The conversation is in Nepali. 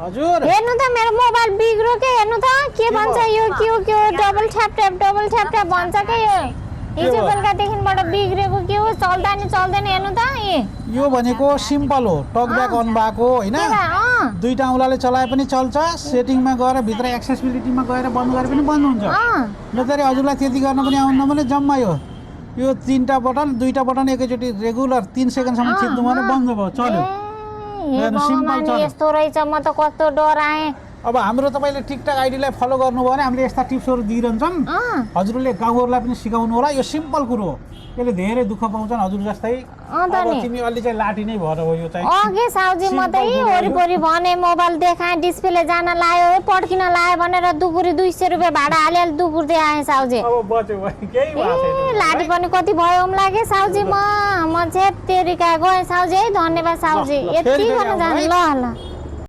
हजुर हेर्नु त मेरो मोबाइल बिग्रो के हेर्नु त के भन्छ यो के हो डबल ट्याप भन्छ के यो हिजो बेलुकादेखिबाट बिग्रेको के हो चल्दैन हेर्नु त यो भनेको सिम्पल हो टक ब्याक अन भएको हैन दुईटा औँलाले चलाए पनि चल्छ सेटिङमा गएर भित्र एक्सेसिबिलिटीमा गएर बन्द गरे पनि बन्द हुन्छ नतरी हजुरलाई त्यति गर्न पनि आउन्न भने जम्मा यो तीनटा बटन दुईटा बटन एकैचोटि रेगुलर 3 सेकेन्डसम्म थिच्नु भने बन्द भयो चल्यो सिम्पल छ यस्तो रहेछ म त कस्तो डराएँ अब हाम्रो तपाईले टिकटक आइडीलाई फलो गर्नुभयो भने हामीले यस्ता टिप्सहरु दिइरहन्छौं हजुरले गाउँहरुलाई पनि सिकाउनु होला यो सिम्पल कुरो हो यसले धेरै दुःख पाउँछन् हजुर जस्तै अब तिमी अलि चाहिँ लाठी नै भएर हो यो चाहिँ अघि साउजी म त वरिपरि भने मोबाइल देखाए डिस्प्ले जान लायो पड्किन लायो भनेर दुपुरी 200 रुपैयाँ भाडा हालेर दुपुर्दै आए साउजी अब बच्यो भाइ केही भएको छैन लाठी पनि कति भयो ओम लागे साउजी म छेत तेरिका गए साउजी है धन्यवाद साउजी यति गर्न जाने ल